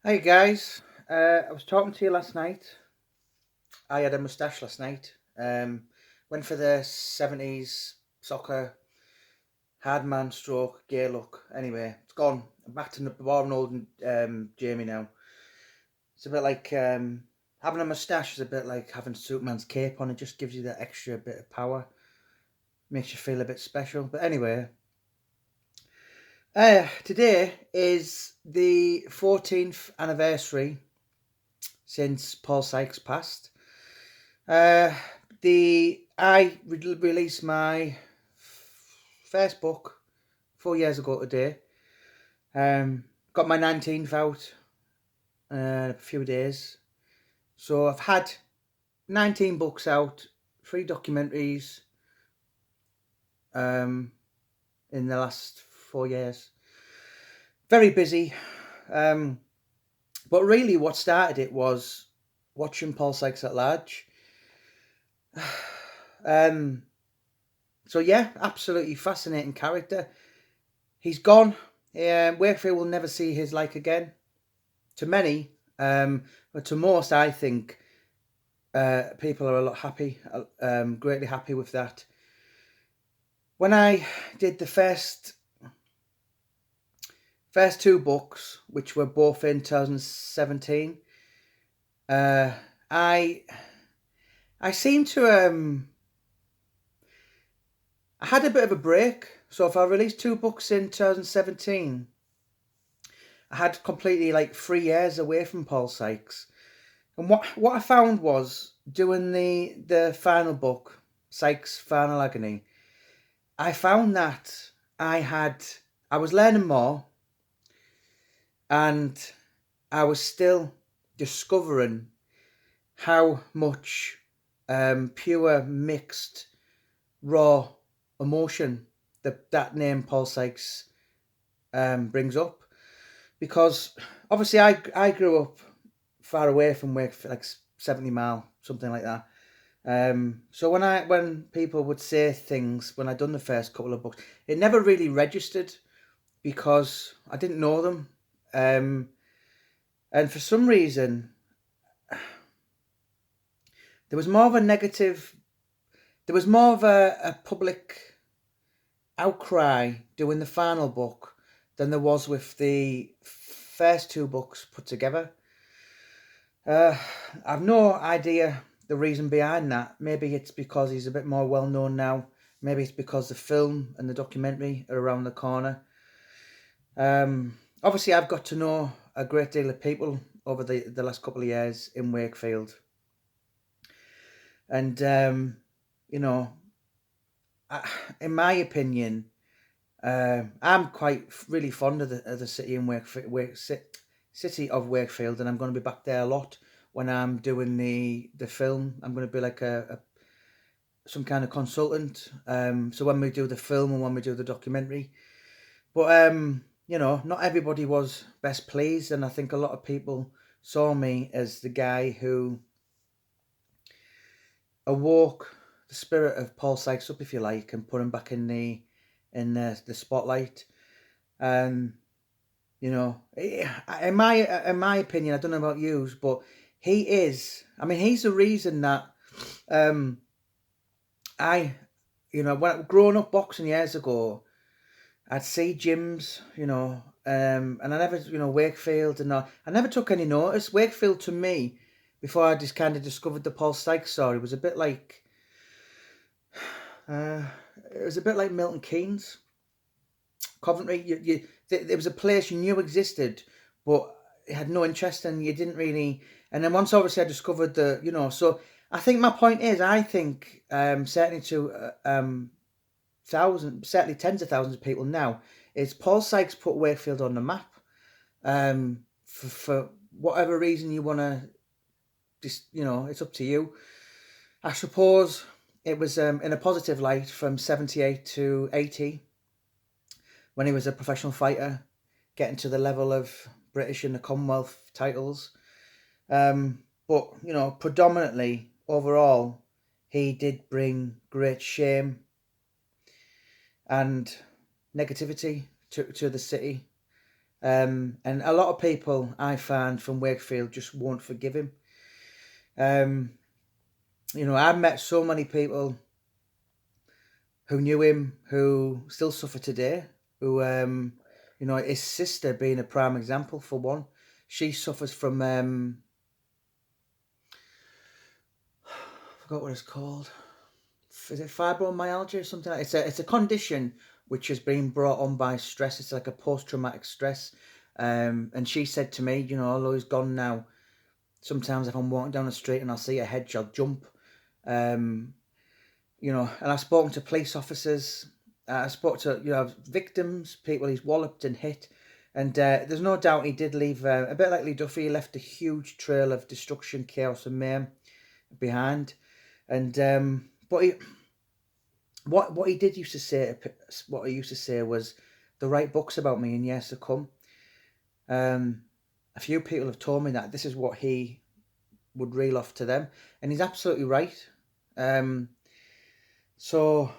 Hey guys, I was talking to you last night. I had a moustache last night. Went for the 70s soccer hard man stroke gear look. Anyway, it's gone. I'm back to the boring old Jamie now. It's a bit like having a moustache is a bit like having Superman's cape on. It just gives you that extra bit of power, makes you feel a bit special. But anyway, today is the 14th anniversary since Paul Sykes passed. Uh, I released my first book 4 years ago today. Got my 19th out a few days. So I've had 19 books out, 3 documentaries in the last 4 years. Very busy. But really what started it was watching Paul Sykes at large. So yeah, absolutely fascinating character. He's gone. Wakefield will never see his like again. To many, but to most, I think people are a lot happy, greatly happy with that. When I did the first 2 books, which were both in 2017, I seem to I had a bit of a break. So if I released 2 books in 2017, I had completely like 3 years away from Paul Sykes. And what I found was doing the final book, Sykes' Final Agony, I found that I was learning more, and I was still discovering how much pure mixed raw emotion that name Paul Sykes brings up, because obviously I grew up far away from Wakefield, like 70 mile, something like that. So when people would say things when I'd done the first couple of books, it never really registered because I didn't know them. And for some reason, there was more of a negative, there was more of a public outcry doing the final book than there was with the first 2 books put together. I've no idea the reason behind that. Maybe it's because he's a bit more well known now. Maybe it's because the film and the documentary are around the corner. Obviously, I've got to know a great deal of people over the last couple of years in Wakefield. And, you know, in my opinion, I'm quite really fond of the city in city of Wakefield, and I'm going to be back there a lot when I'm doing the film. I'm going to be like some kind of consultant. So when we do the film and when we do the documentary, but not everybody was best pleased, and I think a lot of people saw me as the guy who awoke the spirit of Paul Sykes up, if you like, and put him back in the spotlight. In my opinion, I don't know about you, but he is. I mean, he's the reason that I, when growing up boxing years ago, I'd see gyms, and I never, Wakefield, and I never took any notice. Wakefield to me, before I just kind of discovered the Paul Sykes story, was a bit like, it was a bit like Milton Keynes, Coventry. There was a place you knew existed, but it had no interest, and you didn't really. And then once obviously I discovered so I think my point is, I think certainly to thousands, certainly tens of thousands of people now, is Paul Sykes put Wakefield on the map. For whatever reason you want to, just it's up to you. I suppose it was in a positive light from 78 to 80, when he was a professional fighter, getting to the level of British and the Commonwealth titles. But predominantly overall, he did bring great shame and negativity to the city. And a lot of people I find from Wakefield just won't forgive him. I've met so many people who knew him who still suffer today. Who, his sister being a prime example for one. She suffers from, I forgot what it's called. Is it fibromyalgia or something like that? It's a condition which has been brought on by stress. It's like a post-traumatic stress. And she said to me, although he's gone now, sometimes if I'm walking down the street and I see a hedge, I'll jump. And I've spoken to police officers. I spoke to, victims, people he's walloped and hit. And there's no doubt he did leave, a bit like Lee Duffy, he left a huge trail of destruction, chaos and mayhem behind. And but what he did used to say, what he used to say was, "They'll write books about me in years to come." A few people have told me that this is what he would reel off to them, and he's absolutely right. So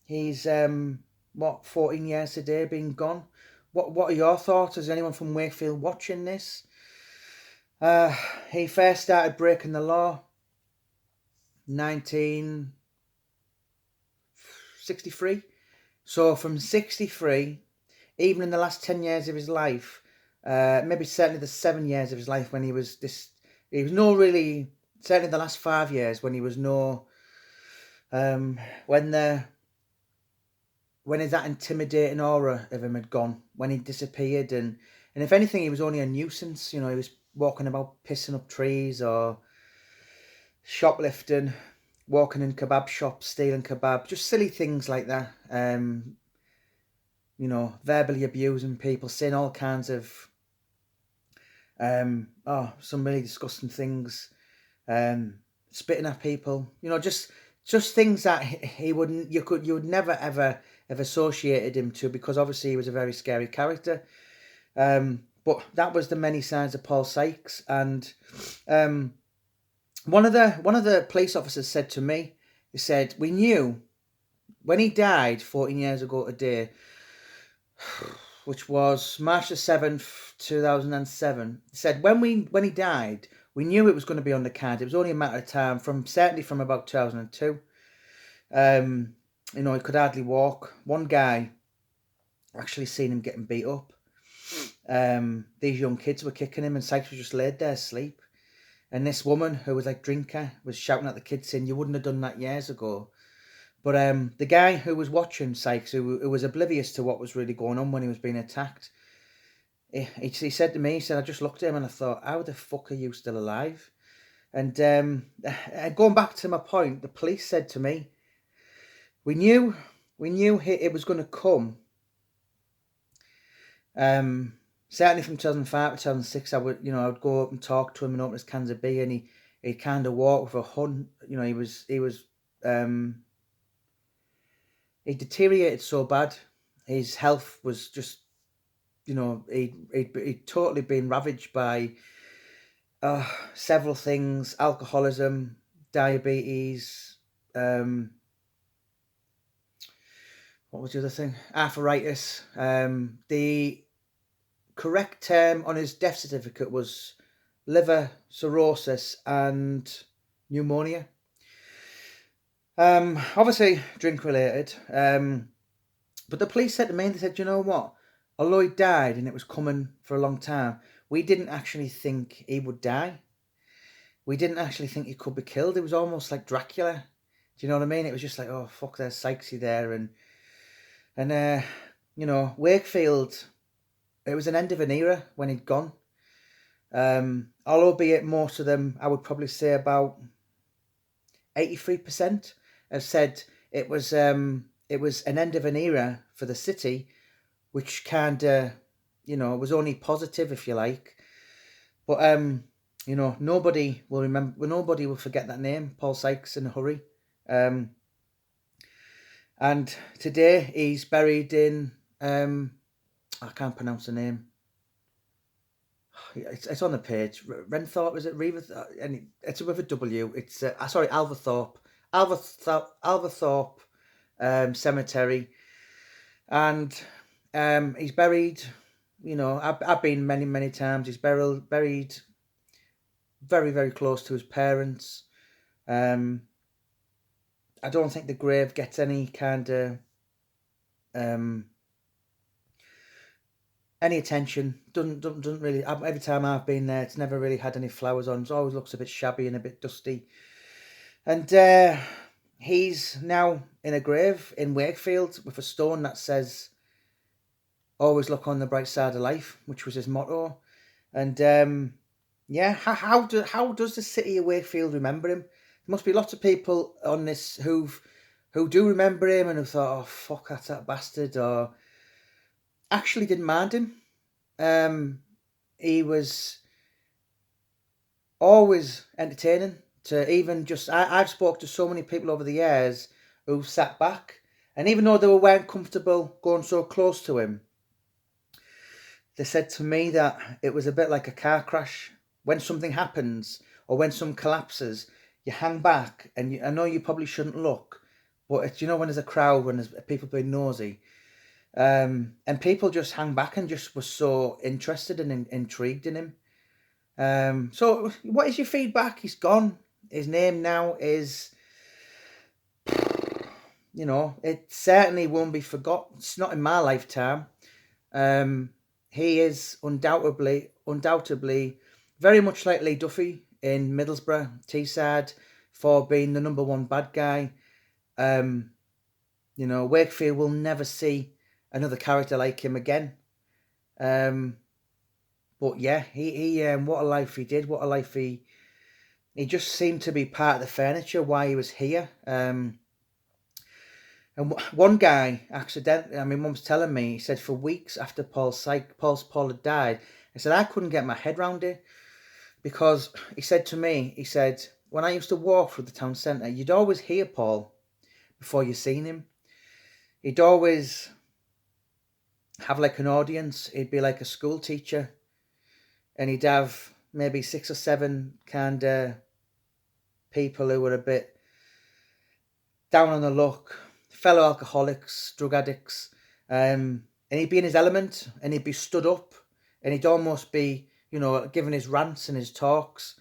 he's 14 years today being gone. What are your thoughts? Is anyone from Wakefield watching this? He first started breaking the law 1963. So from 63, even in the last 10 years of his life, maybe certainly the 7 years of his life when he was certainly the last 5 years when he was when that intimidating aura of him had gone, when he disappeared, and if anything, he was only a nuisance. He was walking about pissing up trees or shoplifting, walking in kebab shops, stealing kebab, just silly things like that. Verbally abusing people, saying all kinds of some really disgusting things, spitting at people. Just things that he wouldn't, you would never ever have associated him to, because obviously he was a very scary character. But that was the many sides of Paul Sykes, and one of the police officers said to me, he said, "We knew when he died 14 years ago today, which was March the 7th, 2007, he said, when he died, we knew it was going to be on the card. It was only a matter of time, certainly from about 2002. He could hardly walk. One guy actually seen him getting beat up. These young kids were kicking him, and Sykes was just laid there asleep. And this woman, who was like drinker, was shouting at the kids saying, 'You wouldn't have done that years ago.' But the guy who was watching Sykes, who was oblivious to what was really going on when he was being attacked, he said to me, he said, I just looked at him and I thought, how the fuck are you still alive? And going back to my point, the police said to me, we knew it was going to come. Certainly from 2005 to 2006, I would go up and talk to him and open his cans of beer, and he'd kind of walk with a hunt. He deteriorated so bad. His health was just, he'd totally been ravaged by several things: alcoholism, diabetes, what was the other thing? Arthritis. The correct term on his death certificate was liver cirrhosis and pneumonia. Obviously drink related. But the police said to me, they said, you know what? Although he died and it was coming for a long time, we didn't actually think he would die. We didn't actually think he could be killed. It was almost like Dracula. Do you know what I mean? It was just like, oh fuck, there's Sykesy there, and Wakefield. It was an end of an era when he'd gone. Albeit most of them, I would probably say about 83% have said it was an end of an era for the city, which kind of, was only positive, if you like. But nobody will remember. Nobody will forget that name, Paul Sykes, in a hurry. And today he's buried in I can't pronounce the name. It's on the page. Renthorpe, is it? And it's with a W. It's sorry, Alverthorpe. Alverthorpe Cemetery, and he's buried. I've been many times. He's buried very, very close to his parents. I don't think the grave gets any kind of um, any attention. Doesn't really. Every time I've been there, it's never really had any flowers on. It always looks a bit shabby and a bit dusty. And he's now in a grave in Wakefield with a stone that says, "Always look on the bright side of life," which was his motto. And yeah, how does the city of Wakefield remember him? There must be lots of people on this who do remember him and who thought, "Oh fuck, that's that bastard," or actually didn't mind him. He was always entertaining. To even just, I've spoke to so many people over the years who've sat back, and even though they weren't comfortable going so close to him, they said to me that it was a bit like a car crash. When something happens or when something collapses, you hang back, and I know you probably shouldn't look, but it's, when there's a crowd, when there's people being nosy, and people just hang back and just were so interested and intrigued in him. So what is your feedback? He's gone. His name now is, it certainly won't be forgotten. It's not in my lifetime. He is undoubtedly very much like Lee Duffy in Middlesbrough, Teesside, for being the number one bad guy. Wakefield will never see another character like him again. But yeah, he what a life he did. What a life he just seemed to be part of the furniture while he was here. And one guy accidentally, Mum was telling me, he said for weeks after Paul had died, he said, I couldn't get my head round it, because he said to me, when I used to walk through the town centre, you'd always hear Paul before you seen him. He'd always have like an audience. He'd be like a school teacher, and he'd have maybe 6 or 7 kind of people who were a bit down on the luck, fellow alcoholics, drug addicts, and he'd be in his element, and he'd be stood up, and he'd almost be, giving his rants and his talks,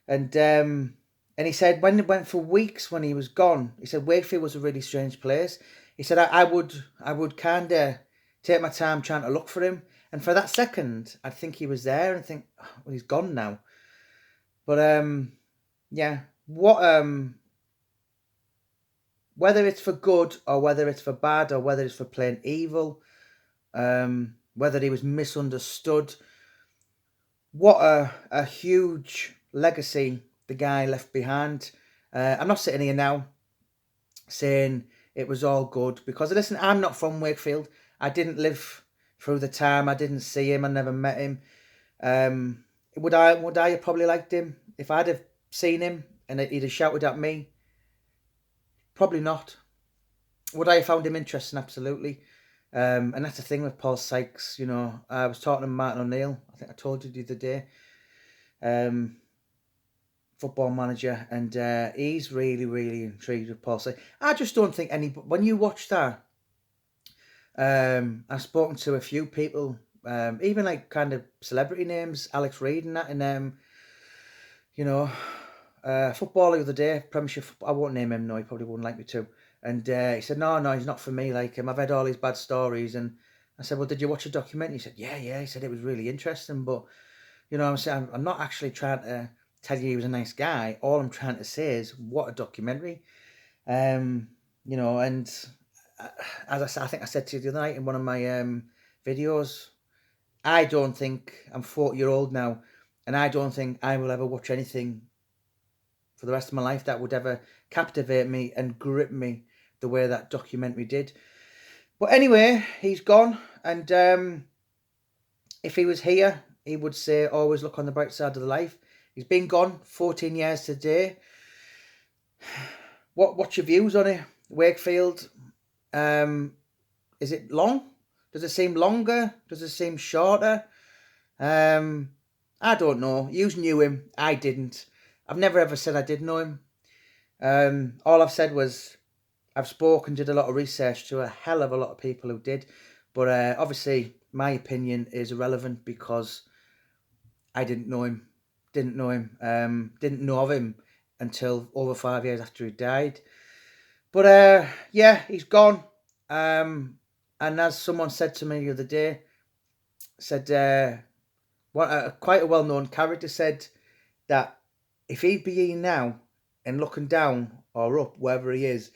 and he said when it went for weeks when he was gone, he said Wakefield was a really strange place. He said I would kind of take my time trying to look for him, and for that second I'd think he was there and think, oh, well, he's gone now. But yeah, whether it's for good or whether it's for bad or whether it's for plain evil, whether he was misunderstood, what a huge legacy the guy left behind. I'm not sitting here now saying it was all good, because listen, I'm not from Wakefield. I didn't live through the time. I didn't see him. I never met him. Would I have probably liked him if I'd have seen him and he'd have shouted at me? Probably not. Would I have found him interesting? Absolutely. And that's the thing with Paul Sykes. I was talking to Martin O'Neill. I think I told you the other day. Football manager, and he's really intrigued with Paul Sykes. I just don't think when you watch that, I've spoken to a few people, even like kind of celebrity names, Alex Reid and that, and footballer the other day, Premiership. I won't name him. No, he probably wouldn't like me to. And he said, no, he's not for me. Like him, I've heard all these bad stories. And I said, well, did you watch a documentary? He said, yeah. He said it was really interesting, but I'm saying I'm not actually trying to tell you he was a nice guy. All I'm trying to say is, what a documentary. And as I said, I think I said to you the other night in one of my videos, I don't think, I'm 40-year-old now, and I don't think I will ever watch anything for the rest of my life that would ever captivate me and grip me the way that documentary did. But anyway, he's gone, and if he was here, he would say, always look on the bright side of the life. He's been gone 14 years today. What's your views on it? Wakefield, is it long? Does it seem longer? Does it seem shorter? I don't know. You knew him. I didn't. I've never ever said I did know him. All I've said was I've spoken, did a lot of research to a hell of a lot of people who did. But obviously, my opinion is irrelevant because I didn't know him. Didn't know him. Didn't know of him until over 5 years after he died. But yeah, he's gone. And as someone said to me the other day, said quite a well-known character said that if he'd be here now and looking down or up wherever he is,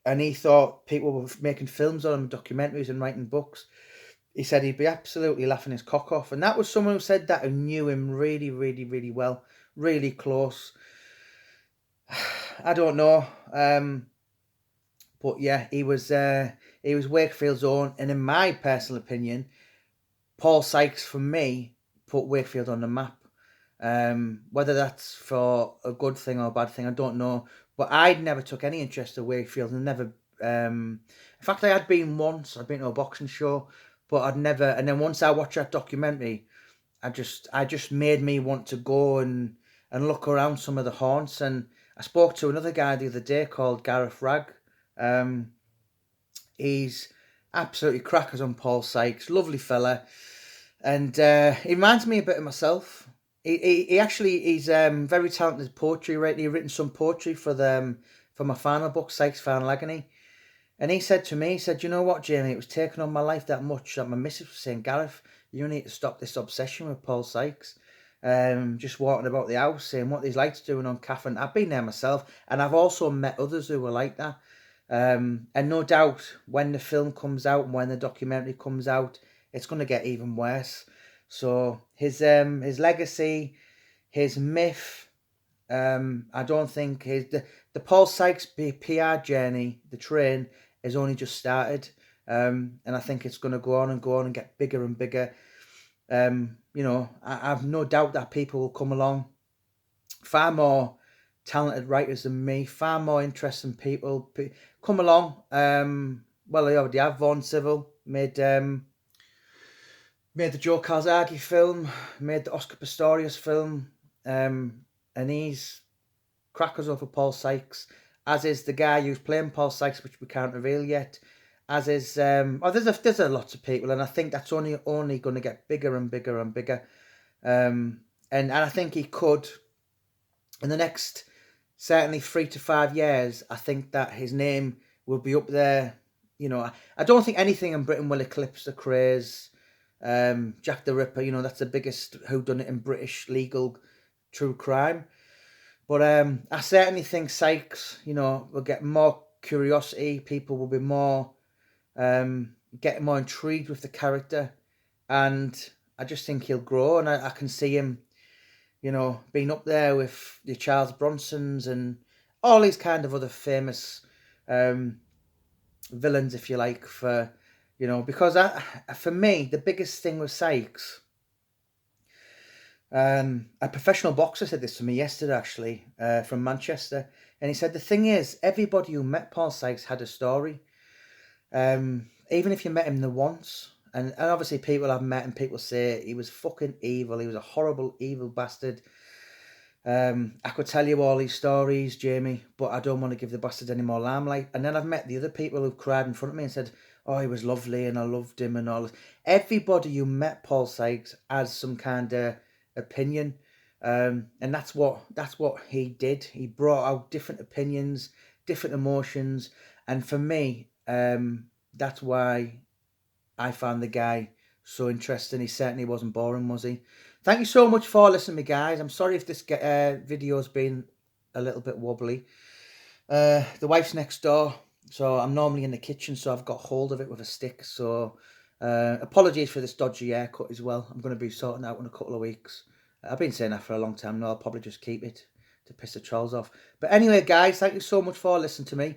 and he thought people were making films on him, documentaries and writing books, he said he'd be absolutely laughing his cock off. And that was someone who said that, who knew him really, really, really well, really close. I don't know, but yeah, he was Wakefield's own, and in my personal opinion, Paul Sykes for me put Wakefield on the map. Whether that's for a good thing or a bad thing, I don't know. But I'd never took any interest in Wakefield, and never. In fact, I had been once. I'd been to a boxing show, but I'd never. And then once I watched that documentary, I just made me want to go and look around some of the haunts. And I spoke to another guy the other day called Gareth Ragg. He's absolutely crackers on Paul Sykes, lovely fella, and he reminds me a bit of myself. He's very talented poetry writer. He's written some poetry for my final book, Sykes Final Agony. And he said to me, he said, you know what, Jamie, it was taking on my life that much that my missus was saying, Gareth, you need to stop this obsession with Paul Sykes. Just walking about the house saying what these lights doing on Catherine. I've been there myself, and I've also met others who were like that. And no doubt when the film comes out and when the documentary comes out, it's going to get even worse. So his legacy, his myth, I don't think the Paul Sykes PR journey, the train, has only just started. And I think it's going to go on and get bigger and bigger. I've no doubt that people will come along, far more talented writers than me, far more interesting people come along. Well, they already have. Vaughan Civil made the Joe Calzaghe film, made the Oscar Pistorius film, and he's crackers over Paul Sykes, as is the guy who's playing Paul Sykes, which we can't reveal yet. As is there's a lots of people, and I think that's only going to get bigger and bigger and bigger. And I think he could, in the next certainly 3 to 5 years, I think that his name will be up there. I don't think anything in Britain will eclipse the craze. Jack the Ripper, that's the biggest whodunit in British legal true crime. But I certainly think Sykes, will get more curiosity. People will be more, getting more intrigued with the character. And I just think he'll grow. And I can see him, being up there with the Charles Bronsons and all these kind of other famous villains, if you like, because for me, the biggest thing with Sykes, a professional boxer said this to me yesterday, actually, from Manchester, and he said, the thing is, everybody who met Paul Sykes had a story. Even if you met him the once, and obviously people have met him, people say he was fucking evil, he was a horrible, evil bastard. I could tell you all these stories, Jamie, but I don't want to give the bastard any more limelight. And then I've met the other people who've cried in front of me and said, oh, he was lovely and I loved him and all this. Everybody who met Paul Sykes has some kind of opinion, and that's what he did. He brought out different opinions, different emotions, and for me, that's why I found the guy so interesting. He certainly wasn't boring, was he? Thank you so much for listening to me, guys. I'm sorry if this video's been a little bit wobbly. The wife's next door, so I'm normally in the kitchen, so I've got hold of it with a stick. So apologies for this dodgy haircut as well. I'm going to be sorting out in a couple of weeks. I've been saying that for a long time now. I'll probably just keep it to piss the trolls off. But anyway, guys, thank you so much for listening to me.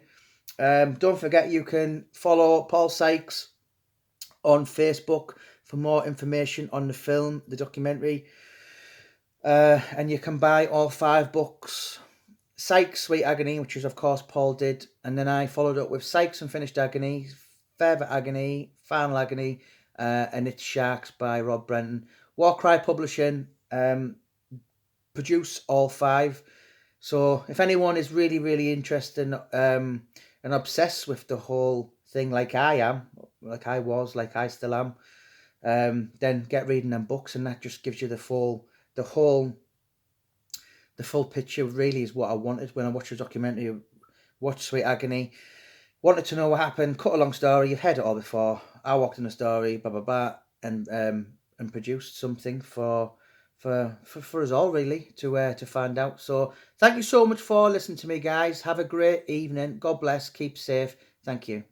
Don't forget you can follow Paul Sykes on Facebook for more information on the film, the documentary. And you can buy all 5 books. Sykes, Sweet Agony, which is of course Paul did. And then I followed up with Sykes and Finished Agony, Further Agony, Final Agony, and It's Sharks by Rob Brenton. Warcry Publishing produce all 5. So if anyone is really, really interested and obsessed with the whole thing like I am, like I was, like I still am, then get reading them books, and that just gives you the whole the full picture. Really is what I wanted when I watched the documentary. Watched Sweet Agony, wanted to know what happened. Cut a long story, you've heard it all before. I walked in the story, blah blah blah, and produced something for us all really to find out. So thank you so much for listening to me, guys. Have a great evening. God bless. Keep safe. Thank you.